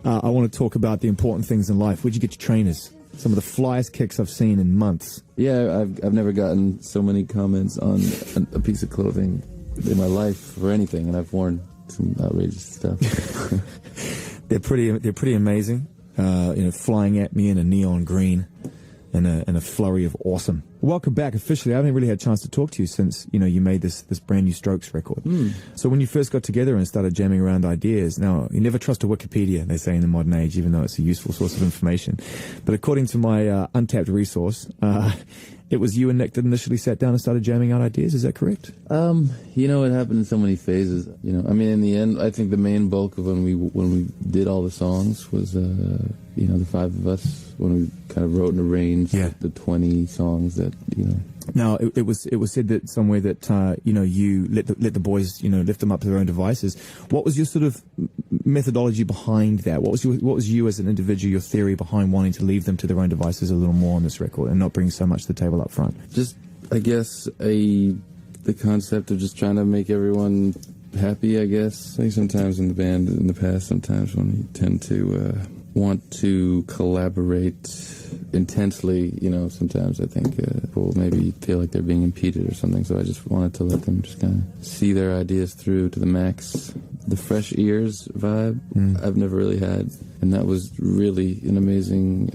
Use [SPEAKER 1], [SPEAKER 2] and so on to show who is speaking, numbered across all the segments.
[SPEAKER 1] I want to talk about the important things in life. Where'd you get your trainers? Some of the flyest kicks I've seen in months.
[SPEAKER 2] Yeah, I've never gotten so many comments on a piece of clothing in my life for anything, and I've worn some outrageous stuff.
[SPEAKER 1] They're pretty amazing. Flying at me in a neon green and a flurry of awesome. Welcome back officially. I haven't really had a chance to talk to you since, you made this brand new Strokes record. So when you first got together and started jamming around ideas, now, you never trust a Wikipedia, they say in the modern age, even though it's a useful source of information. But according to my untapped resource, it was you and Nick that initially sat down and started jamming out ideas. Is that correct?
[SPEAKER 2] It happened in so many phases. In the end, I think the main bulk of when we did all the songs was, the five of us, when we kind of wrote and arranged the 20 songs that,
[SPEAKER 1] Now, it was said that somewhere that, you let the boys, lift them up to their own devices. What was your sort of methodology behind that? What was you as an individual, your theory behind wanting to leave them to their own devices a little more on this record and not bring so much to the table up front?
[SPEAKER 2] Just, I guess, the concept of just trying to make everyone happy, I guess. I think sometimes in the band, in the past, sometimes when we tend to want to collaborate intensely, sometimes I think people maybe feel like they're being impeded or something, so I just wanted to let them just kind of see their ideas through to the max. The fresh ears vibe I've never really had, and that was really an amazing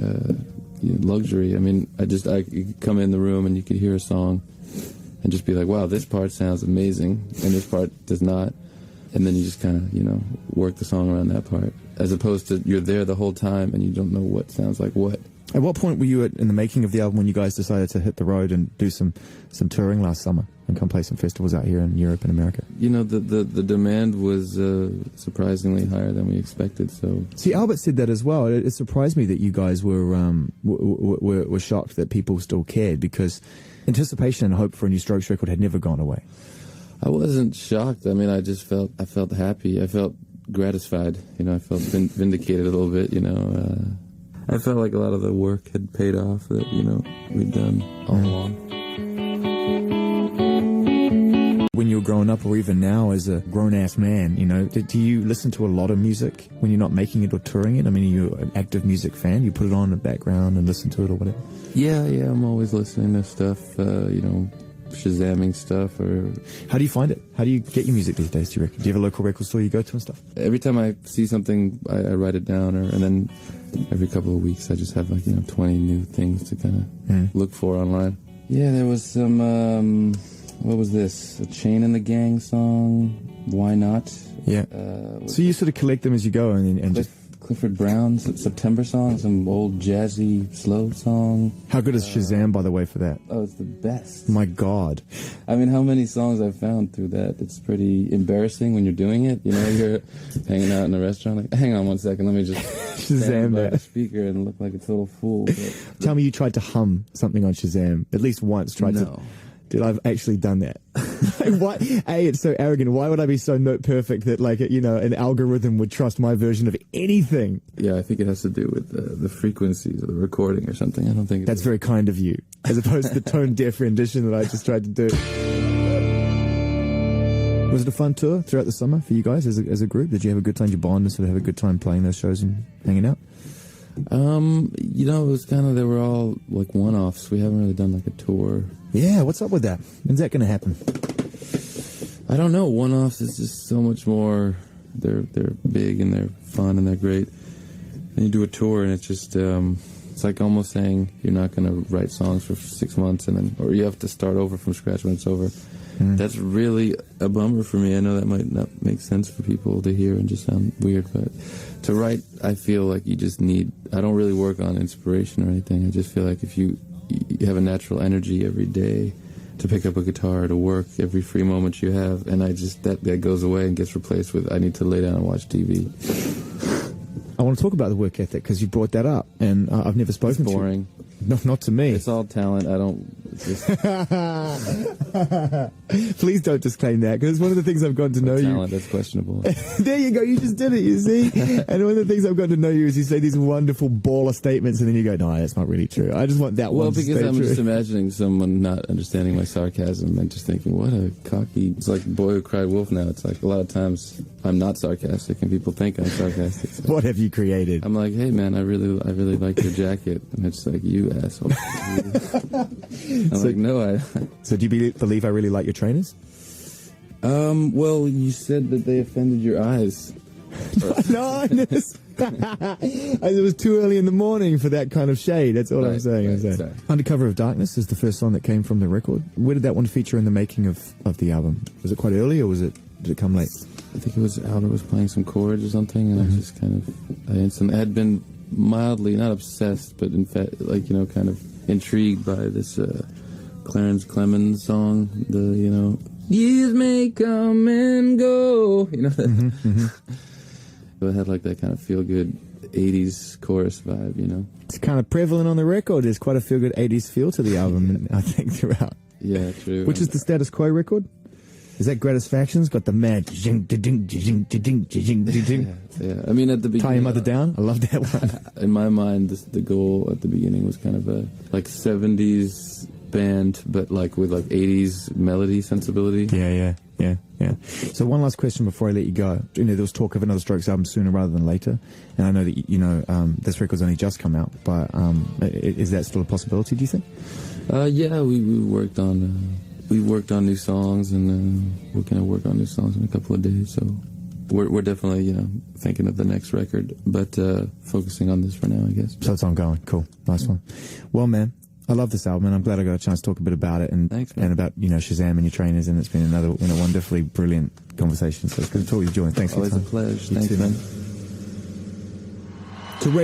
[SPEAKER 2] luxury. I could come in the room and you could hear a song and just be like, wow, this part sounds amazing, and this part does not. And then you just kind of, work the song around that part, as opposed to you're there the whole time and you don't know what sounds like what.
[SPEAKER 1] At what point were you in the making of the album when you guys decided to hit the road and do some touring last summer and come play some festivals out here in Europe and America?
[SPEAKER 2] The demand was surprisingly higher than we expected. So
[SPEAKER 1] see, Albert said that as well. It surprised me that you guys were shocked that people still cared, because anticipation and hope for a new Strokes record had never gone away.
[SPEAKER 2] I wasn't shocked. I felt happy. I felt gratified. I felt vindicated a little bit. I felt like a lot of the work had paid off that we'd done all along.
[SPEAKER 1] When you were growing up, or even now as a grown-ass man, do you listen to a lot of music when you're not making it or touring it? Are you an active music fan? You put it on in the background and listen to it or whatever?
[SPEAKER 2] Yeah, I'm always listening to stuff, Shazamming stuff. Or
[SPEAKER 1] how do you find it? How do you get your music these days, do you reckon? Do you have a local record store you go to and stuff?
[SPEAKER 2] Every time I see something, I write it down, and then every couple of weeks I just have 20 new things to kind of look for online. Yeah, there was some, what was this? A Chain and the Gang song, Why Not?
[SPEAKER 1] Yeah. So you sort of collect them as you go and just...
[SPEAKER 2] Clifford Brown's September song, some old jazzy slow song.
[SPEAKER 1] How good is Shazam, by the way, for that?
[SPEAKER 2] Oh, it's the best.
[SPEAKER 1] My God.
[SPEAKER 2] How many songs I've found through that? It's pretty embarrassing when you're doing it. You're hanging out in a restaurant, like, hang on one second, let me just
[SPEAKER 1] Shazam
[SPEAKER 2] by the speaker and look like a total fool.
[SPEAKER 1] Tell me you tried to hum something on Shazam, at least once.
[SPEAKER 2] No.
[SPEAKER 1] Dude, I've actually done that. Why? A, it's so arrogant. Why would I be so note perfect that, an algorithm would trust my version of anything?
[SPEAKER 2] Yeah, I think it has to do with the frequencies of the recording or something. I don't think
[SPEAKER 1] that's very kind of you, as opposed to the tone-deaf rendition that I just tried to do. Was it a fun tour throughout the summer for you guys as a group? Did you have a good time? Did you bond and sort of have a good time playing those shows and hanging out?
[SPEAKER 2] It was kind of, they were all one-offs. We haven't really done a tour.
[SPEAKER 1] Yeah, what's up with that? When's that going to happen?
[SPEAKER 2] I don't know. One-offs is just so much more. They're big and they're fun and they're great. And you do a tour and it's just it's like almost saying you're not going to write songs for 6 months or you have to start over from scratch when it's over. That's really a bummer for me. I know that might not make sense for people to hear and just sound weird, but to write, I feel like you just need. I don't really work on inspiration or anything. I just feel like if you have a natural energy every day to pick up a guitar, to work every free moment you have, and that goes away and gets replaced with I need to lay down and watch TV.
[SPEAKER 1] I want to talk about the work ethic because you brought that up, and I've never spoken
[SPEAKER 2] to. Boring.
[SPEAKER 1] No, not to me.
[SPEAKER 2] It's all talent. Just
[SPEAKER 1] Please don't disclaim that, because it's one of the things I've gotten to know you.
[SPEAKER 2] talent that's questionable.
[SPEAKER 1] There you go. You just did it, you see? And one of the things I've gotten to know you is you say these wonderful baller statements and then you go, no, that's not really true. I just want that
[SPEAKER 2] Well,
[SPEAKER 1] one to
[SPEAKER 2] because
[SPEAKER 1] stay
[SPEAKER 2] I'm
[SPEAKER 1] true.
[SPEAKER 2] just imagining someone not understanding my sarcasm and just thinking, what a cocky... It's like Boy Who Cried Wolf now. It's like a lot of times I'm not sarcastic and people think I'm sarcastic. So
[SPEAKER 1] What have you created?
[SPEAKER 2] I'm like, hey, man, I really like your jacket. And it's like, you asshole. I'm like, no, I...
[SPEAKER 1] So do you believe I really like your trainers?
[SPEAKER 2] Well, you said that they offended your eyes.
[SPEAKER 1] No, it was too early in the morning for that kind of shade. That's all I'm
[SPEAKER 2] Right,
[SPEAKER 1] saying.
[SPEAKER 2] right, sorry.
[SPEAKER 1] Undercover of Darkness is the first song that came from the record. Where did that one feature in the making of the album? Was it quite early, or did it come late?
[SPEAKER 2] I think it was Albert was playing some chords or something, and I just kind of, I had been mildly, not obsessed, but in fact, like, you know, kind of intrigued by this Clarence Clemens song, years may come and go, you know, that. It had like that kind of feel-good 80s chorus vibe, you know.
[SPEAKER 1] It's kind of prevalent on the record. There's quite a feel-good 80s feel to the album, I think, throughout.
[SPEAKER 2] Yeah, true.
[SPEAKER 1] Which is the Status Quo record? Is that Gratisfactions? Got the mad jing, jing, jing, jing, jing, jing.
[SPEAKER 2] Yeah. I mean, at the beginning...
[SPEAKER 1] Tie Your Mother Down? I love that one.
[SPEAKER 2] In my mind, the goal at the beginning was kind of a, like, 70s band, but, like, with, like, 80s melody sensibility.
[SPEAKER 1] Yeah. So one last question before I let you go. You know, there was talk of another Strokes album sooner rather than later, and I know that, this record's only just come out, but is that still a possibility, do you think?
[SPEAKER 2] Yeah, we worked on... We worked on new songs, and we're going to work on new songs in a couple of days. So we're definitely, you know, thinking of the next record, but focusing on this for now, I guess.
[SPEAKER 1] So it's ongoing. Cool. Nice one. Well, man, I love this album, and I'm glad I got a chance to talk a bit about it and
[SPEAKER 2] Thanks, man.
[SPEAKER 1] and about, you know, Shazam and your trainers, and it's been another wonderfully brilliant conversation. So it's good to talk to you, Julian. Thanks for your
[SPEAKER 2] Always
[SPEAKER 1] time.
[SPEAKER 2] a pleasure.
[SPEAKER 1] You
[SPEAKER 2] Thanks,
[SPEAKER 1] too,
[SPEAKER 2] man.